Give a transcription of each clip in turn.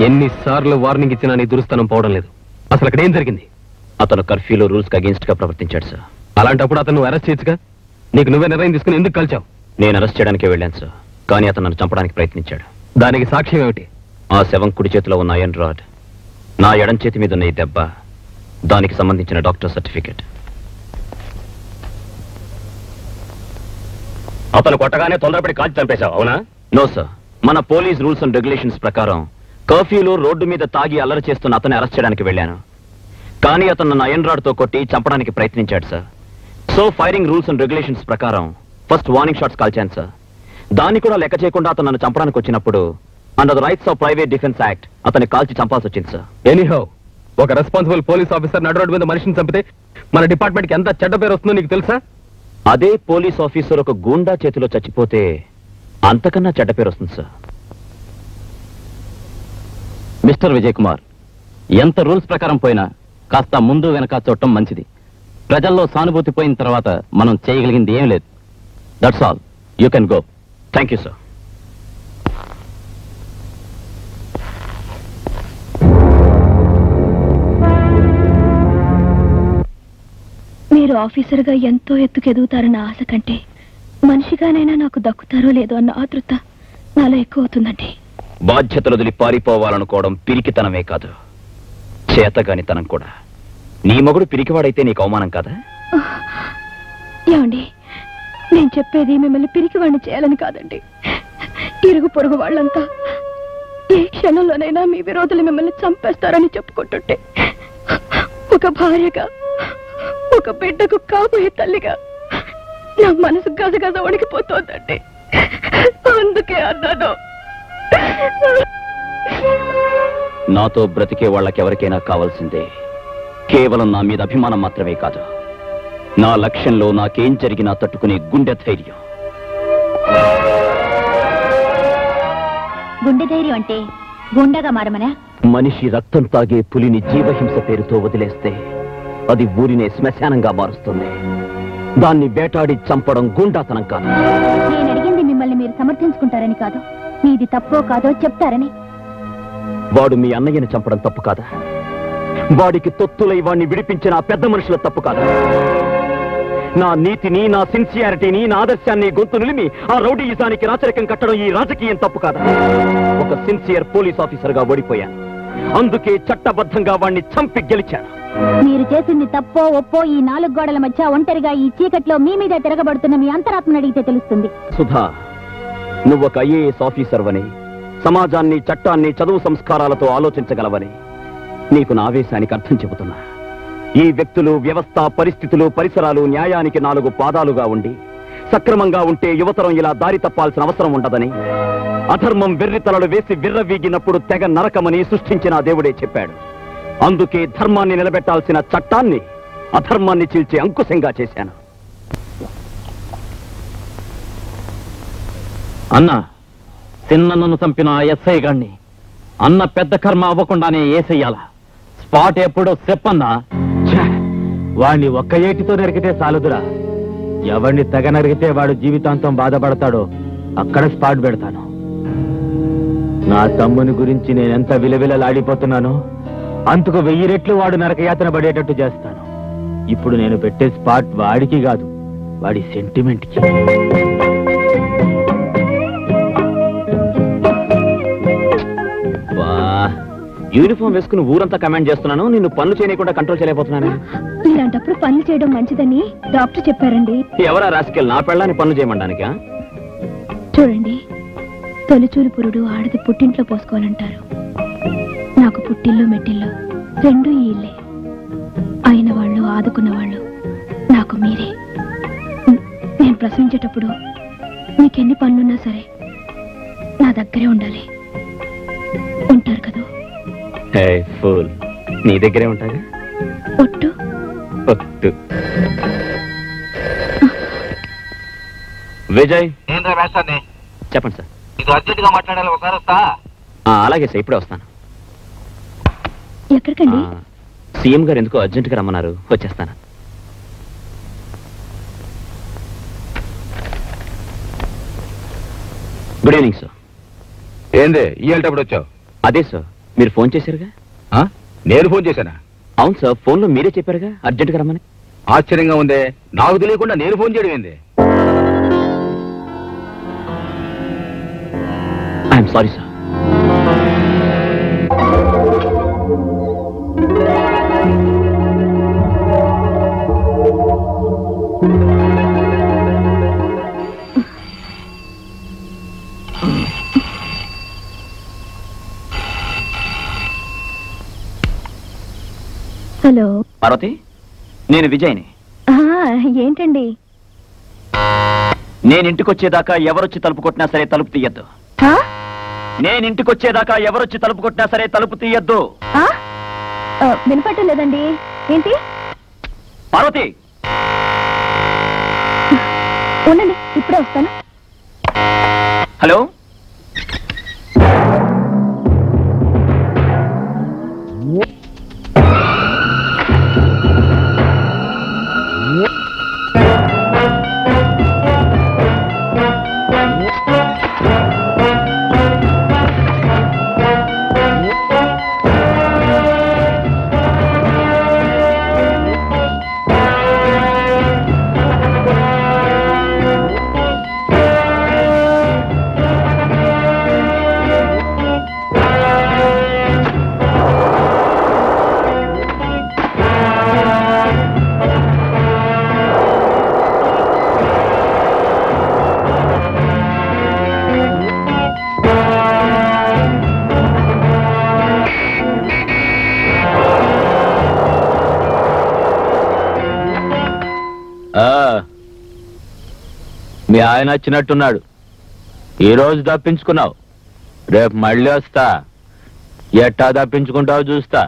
ఎన్నిసార్లు వార్నింగ్ ఇచ్చినా నీ దురుస్తనం పోవడం లేదు. అసలు అక్కడ ఏం జరిగింది? అతను కర్ఫ్యూలో రూల్స్ కి అగేన్స్ట్ గా ప్రవర్తించాడు సార్. అలాంటప్పుడు అతను అరెస్ట్ చేయొచ్చుగా. నీకు నువ్వే నిర్ణయం తీసుకుని ఎందుకు కలిచావు? నేను అరెస్ట్ చేయడానికే వెళ్ళాను సార్, కానీ అతను నన్ను చంపడానికి ప్రయత్నించాడు. దానికి సాక్ష్యం ఏమిటి? ఆ శవం కుడి చేతిలో ఉన్న ఐరన్ రాడ్, నా ఎడం చేతి మీద ఉన్న ఈ దెబ్బ, దానికి సంబంధించిన డాక్టర్ సర్టిఫికెట్. అతను కొట్టగానే తొందరపడి కాల్చి చంపేశావు, అవునా? నో సార్, మన పోలీస్ రూల్స్ అండ్ రెగ్యులేషన్స్ ప్రకారం కర్ఫ్యూలో రోడ్డు మీద తాగి అల్లరి చేస్తున్న అతన్ని అరెస్ట్ చేయడానికి వెళ్ళాను. కానీ అతను నన్ను ఐరన్ రాడ్ తో కొట్టి చంపడానికి ప్రయత్నించాడు sir. So firing rules and regulations ప్రకారం ఫస్ట్ వార్నింగ్ షాట్స్ కాల్చాను సార్. దాన్ని కూడా లెక్క చేయకుండా అతను నన్ను చంపడానికి వచ్చినప్పుడు under the rights of private defence act అతన్ని కాల్చి చంపాల్సి వచ్చింది సార్. ఎనీహౌ, ఒక రెస్పాన్సిబుల్ పోలీస్ ఆఫీసర్ నడు రోడ్డు మీద మనిషిని చంపితే మన డిపార్ట్మెంట్ కి ఎంత చెడ్డ పేరు వస్తుందో నీకు తెలుసా? అదే పోలీస్ ఆఫీసర్ ఒక గూండా చేతిలో చచ్చిపోతే అంతకన్నా చెడ్డ పేరు వస్తుంది సార్. మిస్టర్ విజయ్ కుమార్, ఎంత రూల్స్ ప్రకారం పోయినా కాస్త ముందు వెనక చూడటం మంచిది. ప్రజల్లో సానుభూతి పోయిన తర్వాత మనం చేయగలిగింది ఏం లేదు. That's all, you can go. Thank you sir. మీరు ఆఫీసర్గా ఎంతో ఎత్తుకెదుగుతారన్న ఆశ కంటే మనిషిగానైనా నాకు దక్కుతారో లేదో అన్న ఆతృత నాలో ఎక్కువ అవుతుందండి. బాధ్యతలు వదిలి పారిపోవాలనుకోవడం పిరికితనమే కాదు, చేతగానితనం కూడా. నీ మగుడు పిరికివాడైతే నీకు అవమానం కాదా? ఏమండి, నేను చెప్పేది మిమ్మల్ని పిరికివాడిని చేయాలని కాదండి. ఇరుగు పొరుగు వాళ్ళంతా ఏ క్షణంలోనైనా మీ విరోధులు మిమ్మల్ని చంపేస్తారని చెప్పుకుంటుంటే ఒక భార్యగా, ఒక బిడ్డకు కాబోయే తల్లిగా నా మనసు గజగజ వణికిపోతోందండి. అందుకే అన్నాను, నాతో బ్రతికే వాళ్ళకెవరికైనా కావాల్సిందే కేవలం నా మీద అభిమానం మాత్రమే కాదు, నా లక్ష్యంలో నాకేం జరిగినా తట్టుకునే గుండె ధైర్యం. గుండె ధైర్యం అంటే గుండెగా మారమనా? మనిషి రక్తం తాగే పులిని జీవహింస పేరుతో వదిలేస్తే అది ఊరినే శ్మశానంగా మారుస్తుంది. దాన్ని వేటాడి చంపడం గుండాతనం కాదు. నేను అడిగింది మిమ్మల్ని మీరు సమర్థించుకుంటారని కాదు, మీది తప్పో కాదో చెప్తారని. వాడు మీ అన్నయ్యని చంపడం తప్పు కాదా? వాడికి తొత్తులై వాడిని విడిపించిన ఆ పెద్ద మనుషుల తప్పు కాదా? నా నీతిని, నా సిన్సియారిటీని, నా ఆదర్శాన్ని గొంతు నిలిమి ఆ రౌడీయిజానికి రాచరికం కట్టడం ఈ రాజకీయం తప్పు కాదా? ఒక సిన్సియర్ పోలీస్ ఆఫీసర్ గా ఓడిపోయాను, అందుకే చట్టబద్ధంగా వాడిని చంపి గెలిచాను. మీరు చేసింది తప్పో ఒప్పో ఈ 4 గోడల మధ్య ఒంటరిగా ఈ చీకట్లో మీ మీద తిరగబడుతున్న మీ అంతరాత్మను అడిగితే తెలుస్తుంది. సుధా, నువ్వొక ఐఏఎస్ ఆఫీసర్ వని, సమాజాన్ని, చట్టాన్ని, చదువు సంస్కారాలతో ఆలోచించగలవని నీకు నా ఆవేశానికి అర్థం చెబుతున్నా. ఈ వ్యక్తులు, వ్యవస్థ, పరిస్థితులు, పరిసరాలు న్యాయానికి 4 పాదాలుగా ఉండి సక్రమంగా ఉంటే యువతరం ఇలా దారి తప్పాల్సిన అవసరం ఉండదని, అధర్మం వెర్రితలలు వేసి విర్రవీగినప్పుడు తెగ నరకమని సృష్టించిన దేవుడే చెప్పాడు. అందుకే ధర్మాన్ని నిలబెట్టాల్సిన చట్టాన్ని అధర్మాన్ని చీల్చే అంకుశంగా చేశాను. అన్నా, చిన్నను చంపిన ఎస్ఐ గారిని అన్న పెద్ద కర్మ అవ్వకుండానే ఏసెయ్యాల. స్పాట్ ఎప్పుడో చెప్పన్నా. వాడిని ఒక్క ఏటితో నరికితే చాలుదురా. ఎవరిని తెగ నరికితే వాడు జీవితాంతం బాధపడతాడో అక్కడ స్పాట్ పెడతాను. నా తమ్ముని గురించి నేనెంత విలవిలలాడిపోతున్నానో అంతకు 1000 రెట్లు వాడు నరకయాతన పడేటట్టు చేస్తాను. ఇప్పుడు నేను పెట్టే స్పాట్ వాడికి కాదు, వాడి సెంటిమెంట్కి. యూనిఫామ్ వేసుకుని ఊరంతా కమాండ్ చేస్తున్నాను, నిన్ను పనులు చేయకుండా కంట్రోల్ చేయలేకపోతున్నాను. ఇలాంటప్పుడు పనులు చేయడం మంచిదని డాక్టర్ చెప్పారండి. ఎవరా రాసుకెళ్ళి నా పెళ్ళాన్ని పనులు చేయమంటానికా? చూడండి, తొలిచూలు పురుడు ఆడది పుట్టింట్లో పోసుకోవాలంటారు. నాకు పుట్టిల్లు మెట్టిల్లు 2 ఈ ఇల్లే. అయిన వాళ్ళు, ఆదుకున్న వాళ్ళు నాకు మీరే. నేను ప్రసవించేటప్పుడు మీకెన్ని పనులున్నా సరే నా దగ్గరే ఉండాలి. ఉంటారు కదా? నీ దగ్గరే ఉంటాగా. ఒట్టు ఒట్టు. విజయ్, చెప్పండి సార్. ఇది అర్జెంట్ గా మాట్లాడాలి, ఒకసారి వస్తా. అలాగే సార్, ఇప్పుడే వస్తాను. ఎక్కడికండి? సీఎం గారు ఎందుకో అర్జెంట్ గా రమ్మన్నారు, వచ్చేస్తాను. Good evening sir. ఏందే ఇయ్యేటప్పుడు వచ్చావు? అదే సార్, మీరు ఫోన్ చేశారుగా? నేను ఫోన్ చేశానా? అవును సార్, ఫోన్లో మీరే చెప్పారుగా అర్జెంట్గా రమ్మని. ఆశ్చర్యంగా ఉందే, నాకు తెలియకుండా నేను ఫోన్ చేయడం ఏంది? I'm sorry sir. Hello Parvati, నేను విజయ్ని. ఏంటండి? నేను ఇంటికొచ్చేదాకా ఎవరొచ్చి తలుపు కొట్టినా సరే తలుపు తీయద్దు. నేను ఇంటికొచ్చేదాకా ఎవరొచ్చి తలుపు కొట్టినా సరే తలుపు తీయద్దు. వినపట్టం లేదండి. ఏంటి? పార్వతి, ఉండండి, ఇప్పుడే వస్తాను. హలో, మీ ఆయన వచ్చినట్టున్నాడు. ఈరోజు తప్పించుకున్నావు, రేపు మళ్ళీ వస్తా. ఎట్టా తప్పించుకుంటావు చూస్తా.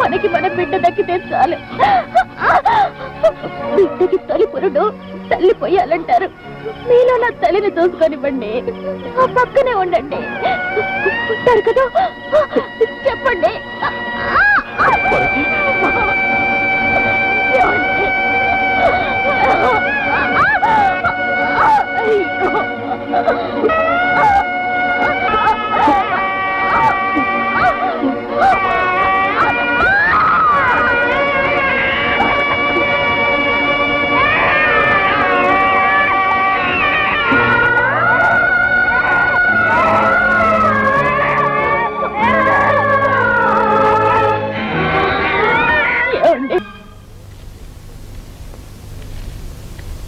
మనకి మన బిడ్డ దక్కితే చాలు. బిడ్డకి తొలి పురుడు తల్లి పోయాలంటారు. మీలో నా తల్లిని చూసుకొనివ్వండి, ఆ పక్కనే ఉండండి. ఉంటారు కదా, చెప్పండి.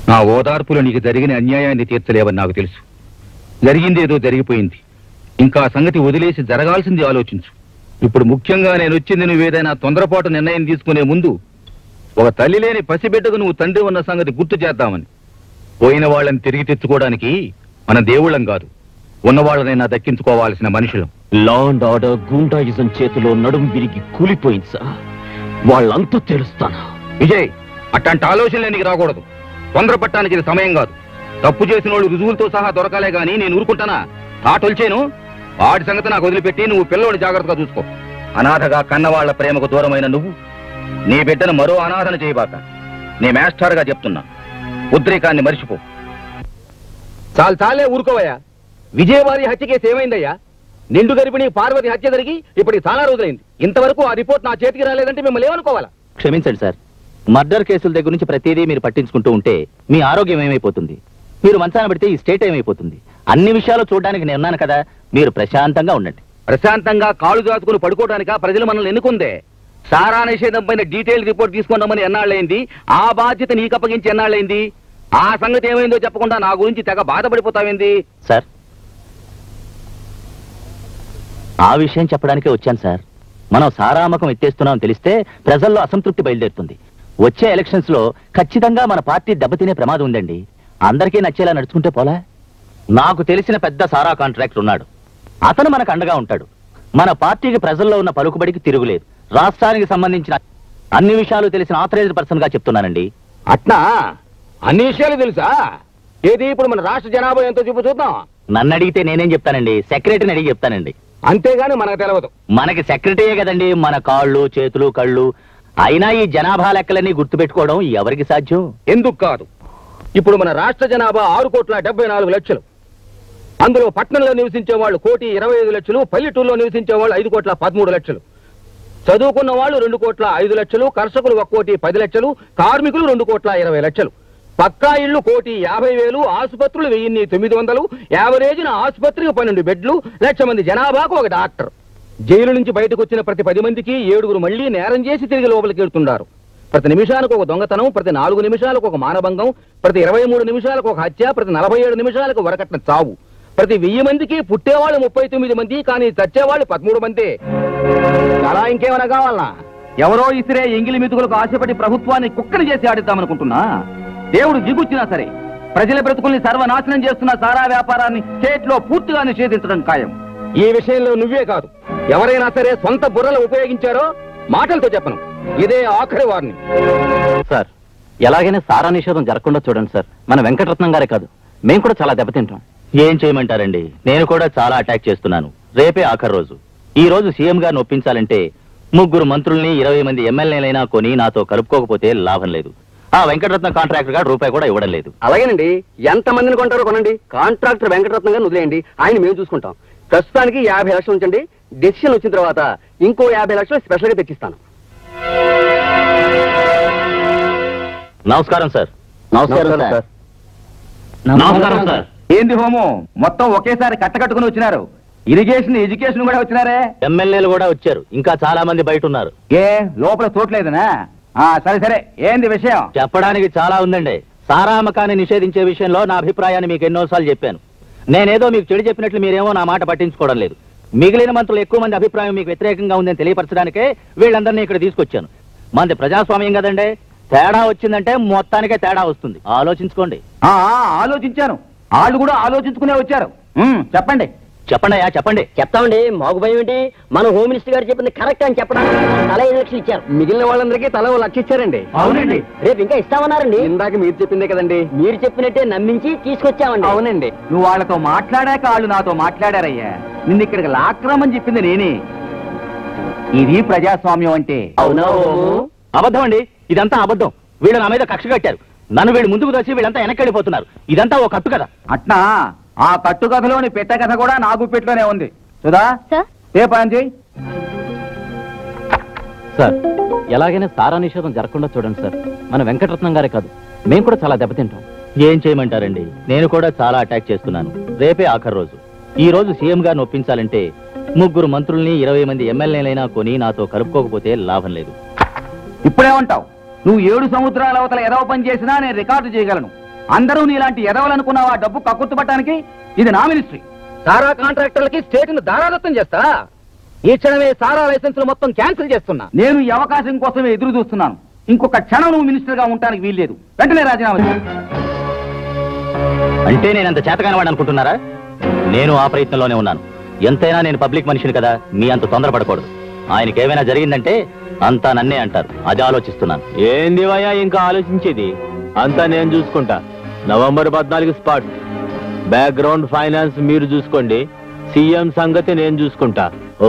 నా ఓదార్పులు నీకు జరిగిన అన్యాయాన్ని తీర్చలేవని నాకు తెలుసు. జరిగిందేదో జరిగిపోయింది. ఇంకా సంగతి వదిలేసి జరగాల్సింది ఆలోచించు. ఇప్పుడు ముఖ్యంగా నేను వచ్చింది నువ్వేదైనా తొందరపాటు నిర్ణయం తీసుకునే ముందు ఒక తల్లి లేని పసిబిడ్డకు నువ్వు తండ్రి ఉన్న సంగతి గుర్తు చేద్దామని. పోయిన వాళ్ళని తిరిగి తెచ్చుకోవడానికి మన దేవుళ్ళం కాదు, ఉన్నవాళ్ళనైనా దక్కించుకోవాల్సిన మనుషులం. లా అండ్ ఆర్డర్ గూండాయిజం చేతిలో నడుం విరిగి కూలిపోయింది సార్. వాళ్ళంతా తెలుస్తాను. విజయ్, అట్లాంటి ఆలోచనలే నీకు రాకూడదు. తొందరపట్టడానికి ఇది సమయం కాదు. తప్పు చేసిన వాళ్ళు రుజువులతో సహా దొరకాలే గాని నేను ఊరుకుంటానా? తాటొల్చేను. వాడి సంగతి నాకు వదిలిపెట్టి నువ్వు పిల్లోని జాగ్రత్తగా చూసుకో. అనాథగా కన్నవాళ్ల ప్రేమకు దూరమైన నువ్వు నీ బిడ్డను మరో అనాథన చేయబాక. నీ మాస్టర్గా చెప్తున్నా, ఉద్రేకాన్ని మరిచిపో. చాలే ఊరుకోవయ్యా. విజయవారి హత్య కేసు ఏమైందయ్యా? నిండు గర్భిణి పార్వతి హత్య జరిగి ఇప్పటికి చాలా రోజులైంది. ఇంతవరకు ఆ రిపోర్ట్ నా చేతికి రాలేదంటే మిమ్మల్ని ఏమనుకోవాలా? క్షమించండి సార్, మర్డర్ కేసుల దగ్గర నుంచి ప్రతిదీ మీరు పట్టించుకుంటూ ఉంటే మీ ఆరోగ్యం ఏమైపోతుంది? మీరు మంచాన పెడితే ఈ స్టేట్ ఏమైపోతుంది? అన్ని విషయాలు చూడడానికి నేను ఉన్నాను కదా, మీరు ప్రశాంతంగా ఉండండి. ప్రశాంతంగా కాళ్ళు దాచుకుని పడుకోవడానిక ప్రజలు మనల్ని ఎన్నుకుందే? సారా నిషేధం పైన డీటెయిల్ రిపోర్ట్ తీసుకున్నామని ఎన్నాళ్ళైంది? ఆ బాధ్యత నీకు అప్పగించి ఎన్నాళ్ళైంది? ఆ సంగతి ఏమైందో చెప్పకుండా నా గురించి తెగ బాధపడిపోతావేంది? సార్, ఆ విషయం చెప్పడానికే వచ్చాను సార్. మనం సారామకం ఎత్తేస్తున్నామని తెలిస్తే ప్రజల్లో అసంతృప్తి బయలుదేరుతుంది. వచ్చే ఎలక్షన్స్ లో ఖచ్చితంగా మన పార్టీ దెబ్బతినే ప్రమాదం ఉందండి. అందరికీ నచ్చేలా నడుచుకుంటే పోలా? నాకు తెలిసిన పెద్ద సారా కాంట్రాక్టర్ ఉన్నాడు, అతను మనకు అండగా ఉంటాడు. మన పార్టీకి ప్రజల్లో ఉన్న పలుకుబడికి తిరుగులేదు. రాష్ట్రానికి సంబంధించిన అన్ని విషయాలు తెలిసిన ఆథరైజ్డ్ పర్సన్ గా చెప్తున్నానండి. అట్నా? అన్ని విషయాలు తెలుసా? ఏది ఇప్పుడు మన రాష్ట్ర జనాభా ఎంతో చూపు చూద్దాం. నన్ను అడిగితే నేనేం చెప్తానండి, సెక్రటరీని అడిగి చెప్తానండి. అంతేగాని మనకు తెలియదు. మనకి సెక్రటరీయే కదండి మన కాళ్ళు చేతులు కళ్ళు. అయినా ఈ జనాభా లెక్కలన్నీ గుర్తుపెట్టుకోవడం ఎవరికి సాధ్యం? ఎందుకు కాదు? ఇప్పుడు మన రాష్ట్ర జనాభా 6,74,00,000. అందులో పట్టణంలో నివసించే వాళ్ళు 1,25,00,000, పల్లెటూరులో నివసించే వాళ్ళు 5,13,00,000. చదువుకున్న వాళ్ళు 2,05,00,000, కర్షకులు 1,10,00,000, కార్మికులు 2,20,00,000. పక్కా ఇళ్లు 1,50,000, ఆసుపత్రులు 1,900, యావరేజ్న ఆసుపత్రికి 12 బెడ్లు, 1,00,000 మంది జనాభాకు ఒక డాక్టర్. జైలు నుంచి బయటకు వచ్చిన ప్రతి 10 మందికి 7 మళ్లీ నేరం చేసి తిరిగి లోపలికి వెళ్తుంటారు. ప్రతి నిమిషానికి ఒక దొంగతనం, ప్రతి 4 నిమిషాలకు ఒక మానభంగం, ప్రతి 23 నిమిషాలకు ఒక హత్య, ప్రతి 47 నిమిషాలకు వరకట్న చావు. ప్రతి 1000 మందికి పుట్టేవాళ్ళు 39 మంది, కానీ చచ్చేవాళ్ళు 13 మంది. అలా ఇంకేమైనా కావాలనా? ఎవరో ఇసిరే ఎంగిలి మెతుకులకు ఆశపడి ప్రభుత్వాన్ని కుక్కని చేసి ఆడిద్దామనుకుంటున్నా? దేవుడు దిగుచ్చినా సరే ప్రజల బ్రతుకుల్ని సర్వనాశనం చేస్తున్న సారా వ్యాపారాన్ని స్టేట్ లో పూర్తిగా నిషేధించడం ఖాయం. ఈ విషయంలో నువ్వే కాదు, ఎవరైనా సరే సొంత బుర్రలు ఉపయోగించారో మాటలతో చెప్పను. ఇదే ఆఖరి వారిని. సార్, ఎలాగైనా సారా నిషేధం జరగకుండా చూడండి సార్. మన వెంకటరత్నం గారే కాదు, మేము కూడా చాలా దెబ్బతింటాం. ఏం చేయమంటారండి, నేను కూడా చాలా అటాక్ చేస్తున్నాను. రేపే ఆఖరి రోజు. ఈ రోజు సీఎం గారిని ఒప్పించాలంటే 3 మంత్రుల్ని 20 మంది ఎమ్మెల్యేలైనా కొని నాతో కలుపుకోకపోతే లాభం లేదు. ఆ వెంకటరత్నం కాంట్రాక్టర్ గారు రూపాయి కూడా ఇవ్వడం లేదు. అలాగేనండి, ఎంత మందిని కొంటారో కొనండి. కాంట్రాక్టర్ వెంకటరత్నం గారిని వదిలేయండి, ఆయన మేము చూసుకుంటాం. ప్రస్తుతానికి 50 లక్షలు ఉంచండి. డెసిషన్ వచ్చిన తర్వాత ఇంకో 50 లక్షలు స్పెషల్ గా తెచ్చిస్తాను. నమస్కారం సార్. నమస్కారం సార్. నమస్కారం సార్. ఏంది హోమో, మొత్తం ఒకేసారి కట్టకట్టుకుని వచ్చినారు. ఇరిగేషన్, ఎడ్యుకేషన్ కూడా వచ్చినారే. ఎమ్మెల్యేలు కూడా వచ్చారు, ఇంకా చాలా మంది బయట ఉన్నారు. ఏ లోపల చోట్లేదనా? సరే సరే, ఏంది విషయం? చెప్పడానికి చాలా ఉందండి. సారా అమ్మకాన్ని నిషేధించే విషయంలో నా అభిప్రాయాన్ని మీకు ఎన్నోసార్లు చెప్పాను. నేనేదో మీకు చెడు చెప్పినట్లు మీరేమో నా మాట పట్టించుకోవడం లేదు. మిగిలిన మంత్రులు ఎక్కువ మంది అభిప్రాయం మీకు వ్యతిరేకంగా ఉందని తెలియపరచడానికే వీళ్ళందరినీ ఇక్కడ తీసుకొచ్చాను. మంది ప్రజాస్వామ్యం కదండి, తేడా వచ్చిందంటే మొత్తానికే తేడా వస్తుంది. ఆలోచించుకోండి. ఆలోచించాను, వాళ్ళు కూడా ఆలోచించుకునే వచ్చారు. చెప్పండి. చెప్పండి అయ్యా చెప్పండి. చెప్తామండి, మాకు భయం ఏంటి? మన హోమ్ మినిస్టర్ గారు చెప్పింది కరెక్ట్ అని చెప్పడానికి తల 5 లక్షలు ఇచ్చారు. మిగిలిన వాళ్ళందరికీ తల 1 లక్ష ఇచ్చారండి. అవునండి. రేపు ఇంకా ఇస్తామన్నారండి. ఇందాక మీరు చెప్పిందే కదండి. మీరు చెప్పినట్టే నమ్మించి తీసుకొచ్చామండి. అవునండి. నువ్వు వాళ్ళతో మాట్లాడాక వాళ్ళు నాతో మాట్లాడారయ్యా. నిన్ను ఇక్కడికి లాక్రమని చెప్పింది నేనే. ఇది ప్రజాస్వామ్యం అంటే. అవునా? అబద్ధం అండి, ఇదంతా అబద్ధం. వీళ్ళు నా మీద కక్ష కట్టారు. నన్ను వీళ్ళు ముందుకు వచ్చి వీళ్ళంతా వెనక్కి ఇదంతా ఓ కట్టు కథ. అట్నా? ఆ కట్టు కథలోని పెట్ట కథ కూడా నా గుప్పెట్లోనే ఉంది. సుధా, ఏ పని చేయి. సార్, ఎలాగైనా సారా నిషేధం జరగకుండా చూడండి సార్. మన వెంకటరత్నం గారే కాదు, మేము కూడా చాలా దెబ్బతింటాం. ఏం చేయమంటారండి, నేను కూడా చాలా అటాక్ చేస్తున్నాను. రేపే ఆఖరి రోజు. ఈ రోజు సీఎం గారిని ఒప్పించాలంటే 3 మంత్రుల్ని 20 మంది ఎమ్మెల్యేలైనా కొని నాతో కలుపుకోకపోతే లాభం లేదు. ఇప్పుడేమంటావు? నువ్వు 7 సముద్రాల అవతల ఎదవ పని చేసినా నేను రికార్డు చేయగలను. అందరూ నీలాంటి ఎదవలనుకున్నావు. ఆ డబ్బు కక్కుర్తుపట్టడానికి ఇది నా మినిస్ట్రీ. సారా కాంట్రాక్టర్లకి స్టేట్ ను దారాదత్తం చేస్తా. ఈ క్షణమే సారా లైసెన్సులు మొత్తం క్యాన్సిల్ చేస్తున్నా. నేను ఈ అవకాశం కోసమే ఎదురు చూస్తున్నాను. ఇంకొక క్షణం నువ్వు మినిస్టర్ గా ఉండడానికి వీల్లేదు. వెంటనే రాజీనామా చేయి. అంటే నేనంత చేతకానివాడు అనుకుంటున్నారా? నేను ఆ ప్రయత్నంలోనే ఉన్నాను. ఎంతైనా నేను పబ్లిక్ మనిషిని కదా, మీ అంత తొందరపడకూడదు. ఆయనకి ఏమైనా జరిగిందంటే అంతా నన్నే అంటారు. అది ఆలోచిస్తున్నాను. ఏంది వయ్యా ఇంకా ఆలోచించేది? అంతా నేను చూసుకుంటా. November 14 spot. బ్యాక్గ్రౌండ్ ఫైనాన్స్ మీరు చూసుకోండి. సీఎం సంగతి నేను చూసుకుంటా.